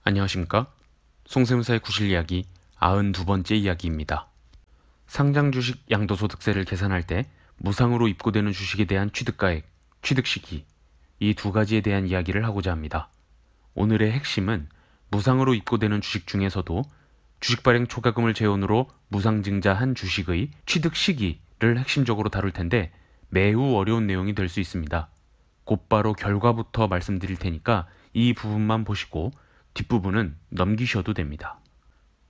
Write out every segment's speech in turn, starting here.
안녕하십니까? 송세무사의 구실 이야기 92번째 이야기입니다. 상장 주식 양도소득세를 계산할 때 무상으로 입고되는 주식에 대한 취득가액, 취득 시기 이 두 가지에 대한 이야기를 하고자 합니다. 오늘의 핵심은 무상으로 입고되는 주식 중에서도 주식 발행 초과금을 재원으로 무상증자한 주식의 취득 시기를 핵심적으로 다룰 텐데 매우 어려운 내용이 될 수 있습니다. 곧바로 결과부터 말씀드릴 테니까 이 부분만 보시고 뒷부분은 넘기셔도 됩니다.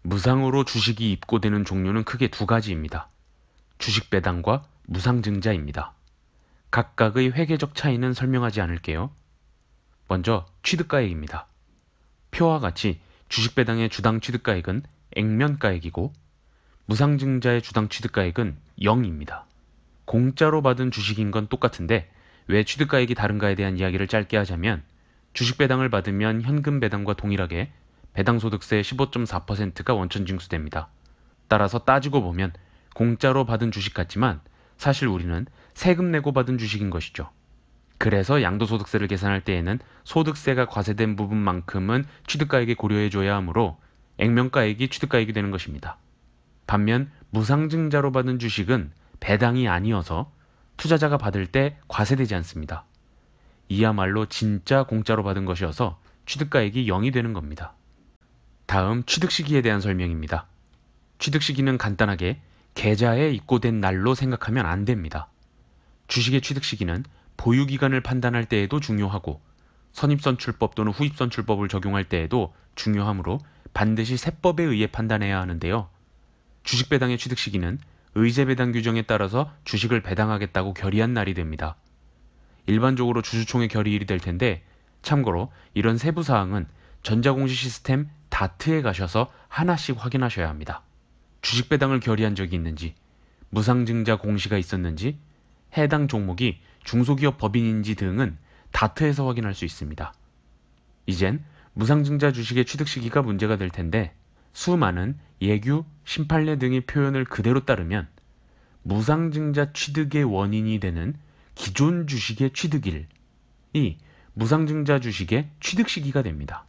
무상으로 주식이 입고되는 종류는 크게 두 가지입니다. 주식 배당과 무상증자입니다. 각각의 회계적 차이는 설명하지 않을게요. 먼저 취득가액입니다. 표와 같이 주식 배당의 주당 취득가액은 액면가액이고 무상증자의 주당 취득가액은 0입니다. 공짜로 받은 주식인 건 똑같은데 왜 취득가액이 다른가에 대한 이야기를 짧게 하자면 주식 배당을 받으면 현금 배당과 동일하게 배당소득세 15.4%가 원천징수됩니다. 따라서 따지고 보면 공짜로 받은 주식 같지만 사실 우리는 세금 내고 받은 주식인 것이죠. 그래서 양도소득세를 계산할 때에는 소득세가 과세된 부분만큼은 취득가액에 고려해줘야 하므로 액면가액이 취득가액이 되는 것입니다. 반면 무상증자로 받은 주식은 배당이 아니어서 투자자가 받을 때 과세되지 않습니다. 이야말로 진짜 공짜로 받은 것이어서 취득가액이 0이 되는 겁니다. 다음 취득시기에 대한 설명입니다. 취득시기는 간단하게 계좌에 입고된 날로 생각하면 안 됩니다. 주식의 취득시기는 보유기간을 판단할 때에도 중요하고 선입선출법 또는 후입선출법을 적용할 때에도 중요하므로 반드시 세법에 의해 판단해야 하는데요. 주식배당의 취득시기는 의제배당 규정에 따라서 주식을 배당하겠다고 결의한 날이 됩니다. 일반적으로 주주총회 결의일이 될 텐데 참고로 이런 세부사항은 전자공시 시스템 다트에 가셔서 하나씩 확인하셔야 합니다. 주식 배당을 결의한 적이 있는지, 무상증자 공시가 있었는지, 해당 종목이 중소기업 법인인지 등은 다트에서 확인할 수 있습니다. 이젠 무상증자 주식의 취득 시기가 문제가 될 텐데 수많은 예규, 심판례 등의 표현을 그대로 따르면 무상증자 취득의 원인이 되는 기존 주식의 취득일이 무상증자 주식의 취득 시기가 됩니다.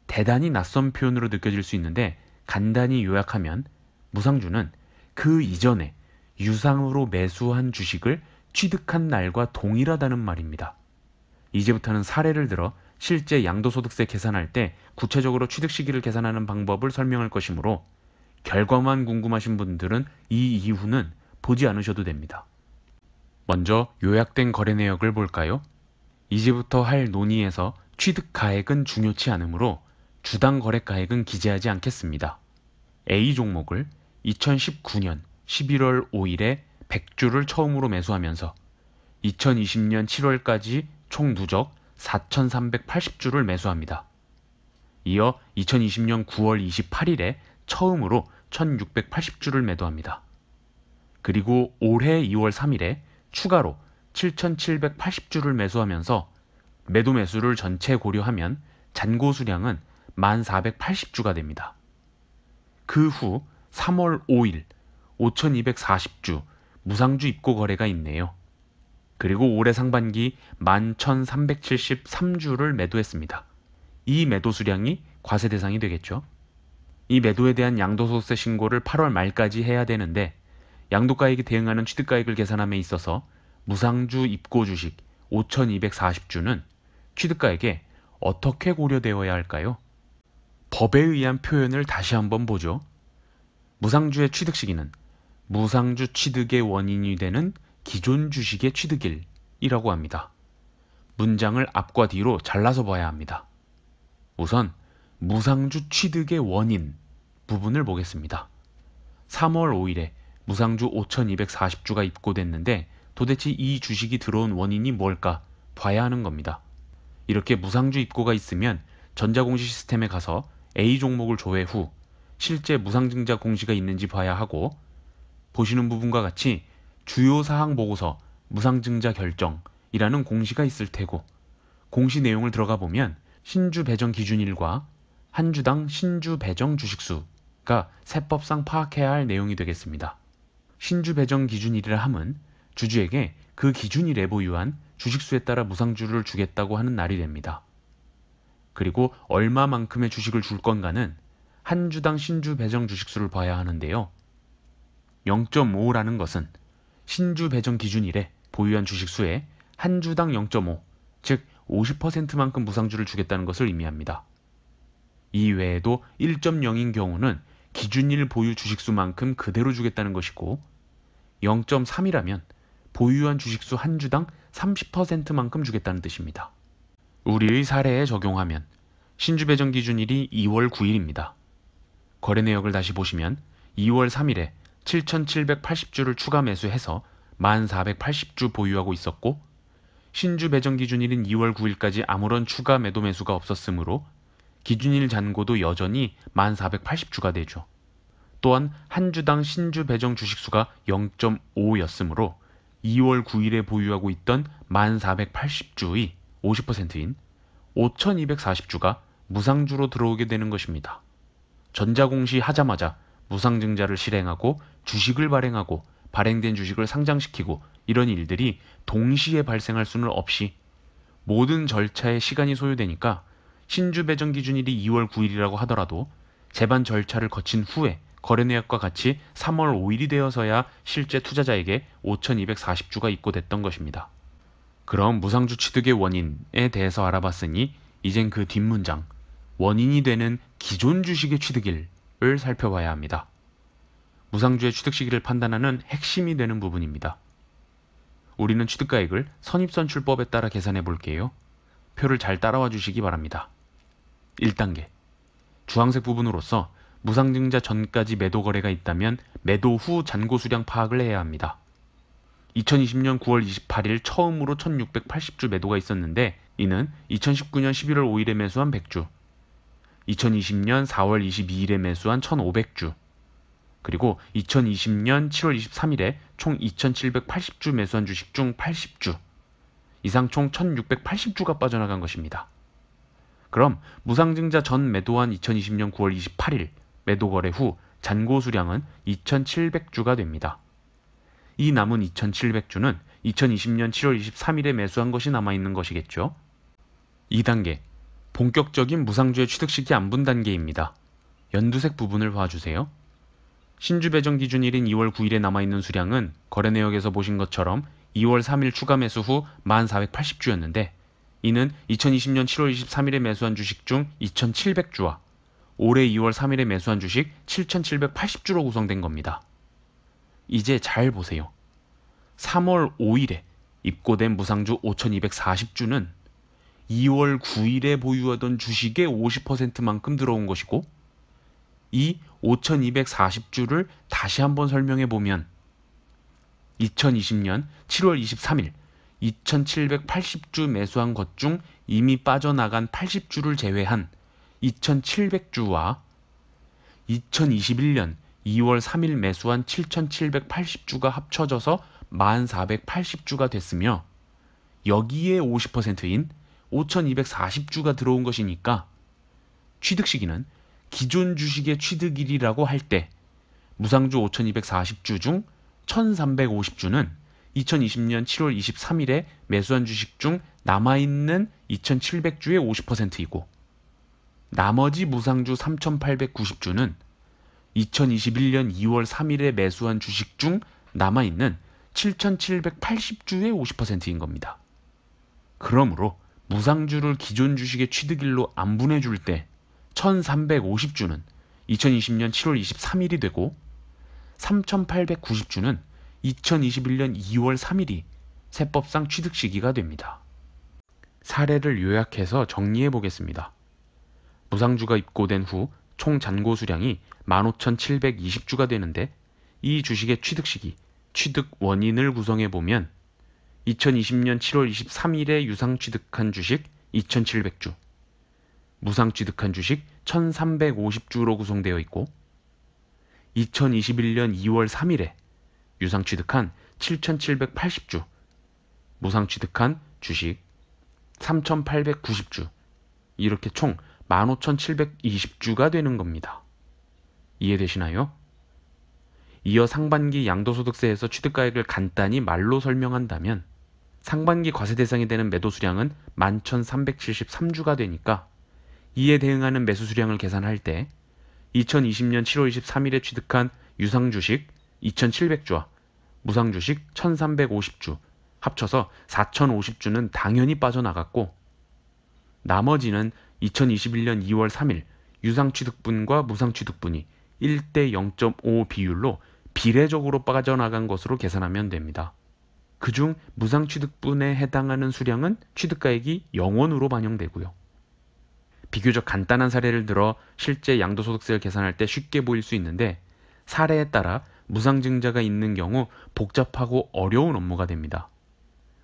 대단히 낯선 표현으로 느껴질 수 있는데 간단히 요약하면 무상주는 그 이전에 유상으로 매수한 주식을 취득한 날과 동일하다는 말입니다. 이제부터는 사례를 들어 실제 양도소득세 계산할 때 구체적으로 취득 시기를 계산하는 방법을 설명할 것이므로 결과만 궁금하신 분들은 이 이후는 보지 않으셔도 됩니다. 먼저 요약된 거래 내역을 볼까요? 이제부터 할 논의에서 취득가액은 중요치 않으므로 주당 거래가액은 기재하지 않겠습니다. A 종목을 2019년 11월 5일에 100주를 처음으로 매수하면서 2020년 7월까지 총 누적 4,380주를 매수합니다. 이어 2020년 9월 28일에 처음으로 1,680주를 매도합니다. 그리고 올해 2월 3일에 추가로 7,780주를 매수하면서 매도 매수를 전체 고려하면 잔고 수량은 1,480주가 됩니다. 그 후 3월 5일 5,240주 무상주 입고 거래가 있네요. 그리고 올해 상반기 11,373주를 매도했습니다. 이 매도 수량이 과세 대상이 되겠죠. 이 매도에 대한 양도소득세 신고를 8월 말까지 해야 되는데 양도가액에 대응하는 취득가액을 계산함에 있어서 무상주 입고 주식 5,240주는 취득가액에 어떻게 고려되어야 할까요? 법에 의한 표현을 다시 한번 보죠. 무상주의 취득 시기는 무상주 취득의 원인이 되는 기존 주식의 취득일이라고 합니다. 문장을 앞과 뒤로 잘라서 봐야 합니다. 우선 무상주 취득의 원인 부분을 보겠습니다. 3월 5일에 무상주 5,240주가 입고됐는데 도대체 이 주식이 들어온 원인이 뭘까 봐야 하는 겁니다. 이렇게 무상주 입고가 있으면 전자공시 시스템에 가서 A 종목을 조회 후 실제 무상증자 공시가 있는지 봐야 하고 보시는 부분과 같이 주요사항 보고서 무상증자 결정이라는 공시가 있을 테고 공시 내용을 들어가 보면 신주 배정 기준일과 한 주당 신주 배정 주식수가 세법상 파악해야 할 내용이 되겠습니다. 신주 배정 기준일이라 함은 주주에게 그 기준일에 보유한 주식수에 따라 무상주를 주겠다고 하는 날이 됩니다. 그리고 얼마만큼의 주식을 줄 건가는 한 주당 신주 배정 주식수를 봐야 하는데요. 0.5라는 것은 신주 배정 기준일에 보유한 주식수의 한 주당 0.5, 즉 50%만큼 무상주를 주겠다는 것을 의미합니다. 이외에도 1.0인 경우는 기준일 보유 주식수만큼 그대로 주겠다는 것이고 0.3이라면 보유한 주식수 한 주당 30%만큼 주겠다는 뜻입니다. 우리의 사례에 적용하면 신주 배정 기준일이 2월 9일입니다. 거래 내역을 다시 보시면 2월 3일에 7,780주를 추가 매수해서 1,480주 보유하고 있었고 신주 배정 기준일인 2월 9일까지 아무런 추가 매도 매수가 없었으므로 기준일 잔고도 여전히 1,480주가 되죠. 또한 한 주당 신주 배정 주식수가 0.5였으므로 2월 9일에 보유하고 있던 1,480주의 50%인 5,240주가 무상주로 들어오게 되는 것입니다. 전자공시 하자마자 무상증자를 실행하고 주식을 발행하고 발행된 주식을 상장시키고 이런 일들이 동시에 발생할 수는 없이 모든 절차에 시간이 소요되니까 신주 배정 기준일이 2월 9일이라고 하더라도 제반 절차를 거친 후에 거래 내역과 같이 3월 5일이 되어서야 실제 투자자에게 5,240주가 입고됐던 것입니다. 그럼 무상주 취득의 원인에 대해서 알아봤으니 이젠 그 뒷문장, 원인이 되는 기존 주식의 취득일을 살펴봐야 합니다. 무상주의 취득 시기를 판단하는 핵심이 되는 부분입니다. 우리는 취득가액을 선입선출법에 따라 계산해 볼게요. 표를 잘 따라와 주시기 바랍니다. 1단계, 주황색 부분으로서 무상증자 전까지 매도 거래가 있다면 매도 후 잔고 수량 파악을 해야 합니다. 2020년 9월 28일 처음으로 1680주 매도가 있었는데 이는 2019년 11월 5일에 매수한 100주, 2020년 4월 22일에 매수한 1500주, 그리고 2020년 7월 23일에 총 2780주 매수한 주식 중 80주, 이상 총 1680주가 빠져나간 것입니다. 그럼 무상증자 전 매도한 2020년 9월 28일 매도 거래 후 잔고 수량은 2700주가 됩니다. 이 남은 2700주는 2020년 7월 23일에 매수한 것이 남아있는 것이겠죠. 2단계, 본격적인 무상주의 취득 시기 안분 단계입니다. 연두색 부분을 봐주세요. 신주 배정 기준일인 2월 9일에 남아있는 수량은 거래 내역에서 보신 것처럼 2월 3일 추가 매수 후 1480주였는데 이는 2020년 7월 23일에 매수한 주식 중 2700주와 올해 2월 3일에 매수한 주식 7780주로 구성된 겁니다. 이제 잘 보세요. 3월 5일에 입고된 무상주 5240주는 2월 9일에 보유하던 주식의 50%만큼 들어온 것이고 이 5240주를 다시 한번 설명해 보면 2020년 7월 23일 2780주 매수한 것 중 이미 빠져나간 80주를 제외한 2700주와 2021년 2월 3일 매수한 7780주가 합쳐져서 1480주가 됐으며 여기에 50%인 5240주가 들어온 것이니까 취득 시기는 기존 주식의 취득일이라고 할 때 무상주 5240주 중 1350주는 2020년 7월 23일에 매수한 주식 중 남아있는 2700주의 50%이고 나머지 무상주 3890주는 2021년 2월 3일에 매수한 주식 중 남아있는 7780주의 50%인 겁니다. 그러므로 무상주를 기존 주식의 취득일로 안분해 줄 때 1350주는 2020년 7월 23일이 되고 3890주는 2021년 2월 3일이 세법상 취득 시기가 됩니다. 사례를 요약해서 정리해 보겠습니다. 무상주가 입고된 후 총 잔고 수량이 15,720주가 되는데 이 주식의 취득 시기, 취득 원인을 구성해 보면 2020년 7월 23일에 유상 취득한 주식 2,700주, 무상 취득한 주식 1,350주로 구성되어 있고 2021년 2월 3일에 유상 취득한 7,780주, 무상 취득한 주식 3,890주, 이렇게 총 15,720주가 되는 겁니다. 이해되시나요? 이어 상반기 양도소득세에서 취득가액을 간단히 말로 설명한다면 상반기 과세 대상이 되는 매도 수량은 11,373주가 되니까 이에 대응하는 매수 수량을 계산할 때 2020년 7월 23일에 취득한 유상주식 2,700주와 무상주식 1,350주 합쳐서 4,050주는 당연히 빠져나갔고 나머지는 2021년 2월 3일 유상취득분과 무상취득분이 1대 0.5 비율로 비례적으로 빠져나간 것으로 계산하면 됩니다. 그중 무상취득분에 해당하는 수량은 취득가액이 0원으로 반영되고요. 비교적 간단한 사례를 들어 실제 양도소득세를 계산할 때 쉽게 보일 수 있는데 사례에 따라 무상증자가 있는 경우 복잡하고 어려운 업무가 됩니다.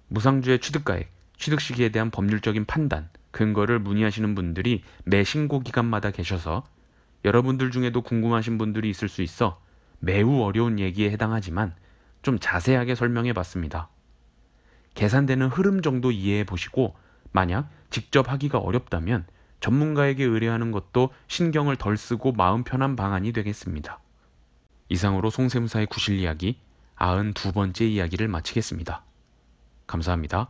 무상주의 취득가액, 취득 시기에 대한 법률적인 판단, 근거를 문의하시는 분들이 매 신고 기간마다 계셔서 여러분들 중에도 궁금하신 분들이 있을 수 있어 매우 어려운 얘기에 해당하지만 좀 자세하게 설명해 봤습니다. 계산되는 흐름 정도 이해해 보시고 만약 직접 하기가 어렵다면 전문가에게 의뢰하는 것도 신경을 덜 쓰고 마음 편한 방안이 되겠습니다. 이상으로 송세무사의 구실 이야기 92번째 이야기를 마치겠습니다. 감사합니다.